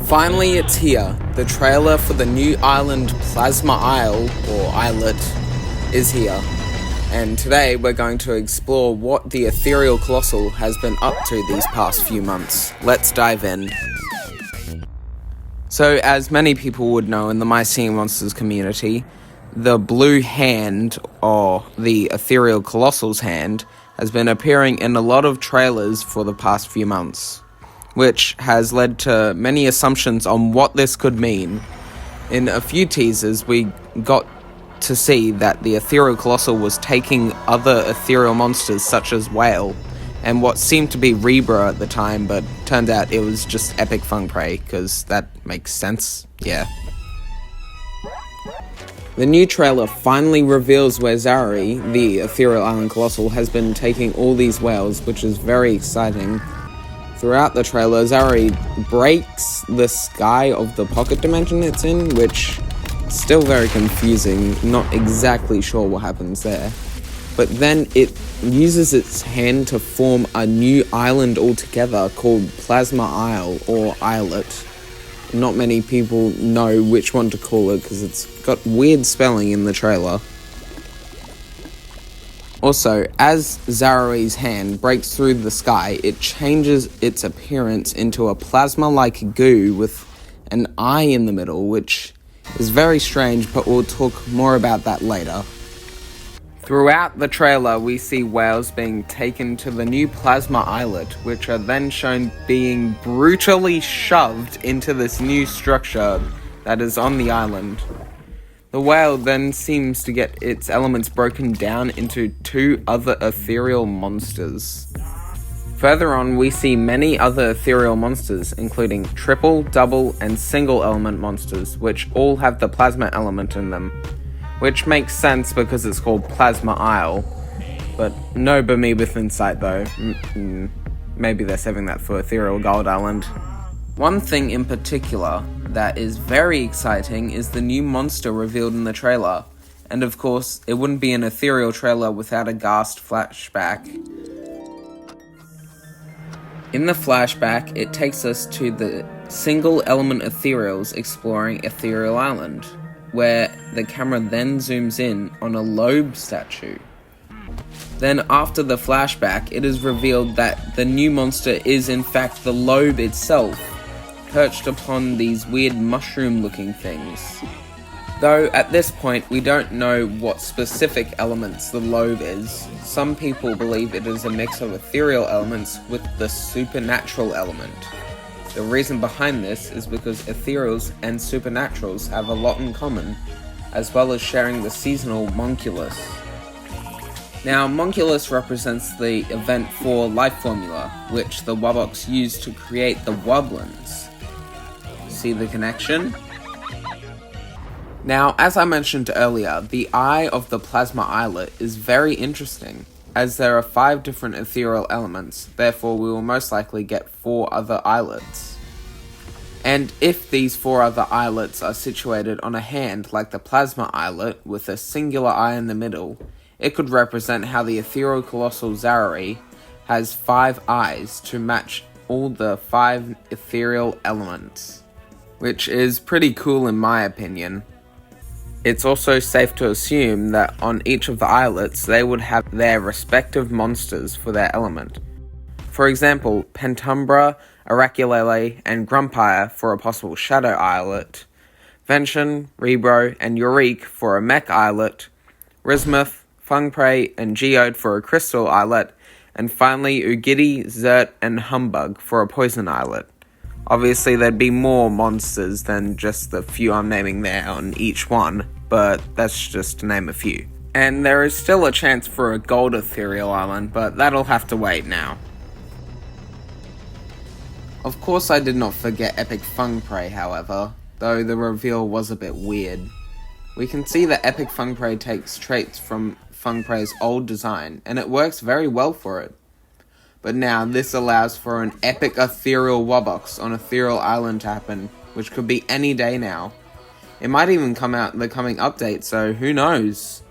Finally, it's here. The trailer for the new island Plasma Islet is here. And today we're going to explore what the Ethereal Colossal has been up to these past few months. Let's dive in. So, as many people would know in the My Seeing Monsters community, the blue hand, or the Ethereal Colossal's hand, has been appearing in a lot of trailers for the past few months, which has led to many assumptions on what this could mean. In a few teasers, we got to see that the Ethereal Colossal was taking other ethereal monsters such as Whale, and what seemed to be Rebra at the time, but turned out it was just epic funpre, because that makes sense, yeah. The new trailer finally reveals where Zari, the Ethereal Island Colossal, has been taking all these whales, which is very exciting. Throughout the trailer, Zari breaks the sky of the pocket dimension it's in, which is still very confusing, not exactly sure what happens there. But then it uses its hand to form a new island altogether called Plasma Isle, or Islet. Not many people know which one to call it because it's got weird spelling in the trailer. Also, as Zari's hand breaks through the sky, it changes its appearance into a plasma-like goo with an eye in the middle, which is very strange, but we'll talk more about that later. Throughout the trailer, we see whales being taken to the new Plasma Islet, which are then shown being brutally shoved into this new structure that is on the island. The whale then seems to get its elements broken down into two other ethereal monsters. Further on, we see many other ethereal monsters, including triple, double, and single element monsters, which all have the plasma element in them. Which makes sense because it's called Plasma Isle, but no Bemoebeth insight though. Maybe they're saving that for Ethereal Gold Island. One thing in particular that is very exciting is the new monster revealed in the trailer, and of course, it wouldn't be an ethereal trailer without a ghast flashback. In the flashback, it takes us to the single element ethereals exploring Ethereal Island, where the camera then zooms in on a Lobe statue. Then after the flashback, it is revealed that the new monster is in fact the Lobe itself, perched upon these weird mushroom-looking things. Though at this point, we don't know what specific elements the Lobe is. Some people believe it is a mix of ethereal elements with the supernatural element. The reason behind this is because ethereals and supernaturals have a lot in common, as well as sharing the seasonal monculus. Now, monculus represents the event 4 life formula, which the Woboks used to create the Woblins. See the connection? Now, as I mentioned earlier, the eye of the Plasma Islet is very interesting, as there are 5 different ethereal elements, therefore we will most likely get 4 other islets. And if these 4 other islets are situated on a hand like the Plasma Islet with a singular eye in the middle, it could represent how the Ethereal Colossal Zari has 5 eyes to match all the 5 ethereal elements, which is pretty cool in my opinion. It's also safe to assume that on each of the islets, they would have their respective monsters for their element. For example, Pentumbra, Araculele, and Grumpire for a possible Shadow Islet, Venshin, Rebro, and Yorick for a Mech Islet, Rismuth, Funpre, and Geode for a Crystal Islet, and finally Ugidi, Zert, and Humbug for a Poison Islet. Obviously, there'd be more monsters than just the few I'm naming there on each one, but that's just to name a few. And there is still a chance for a Gold Ethereal Island, but that'll have to wait now. Of course, I did not forget Epic Funpre, however, though the reveal was a bit weird. We can see that Epic Funpre takes traits from Funpre's old design, and it works very well for it. But now, this allows for an epic ethereal Woboks on Ethereal Island to happen, which could be any day now. It might even come out in the coming update, so who knows?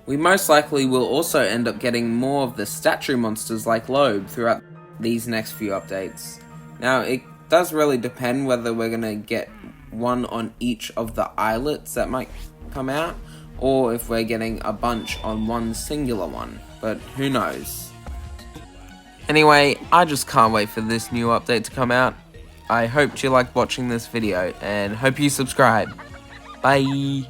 We most likely will also end up getting more of the statue monsters like Lobe throughout these next few updates. Now, it does really depend whether we're going to get one on each of the islets that might come out, or if we're getting a bunch on one singular one, but who knows. Anyway, I just can't wait for this new update to come out. I hope you liked watching this video, and hope you subscribe. Bye!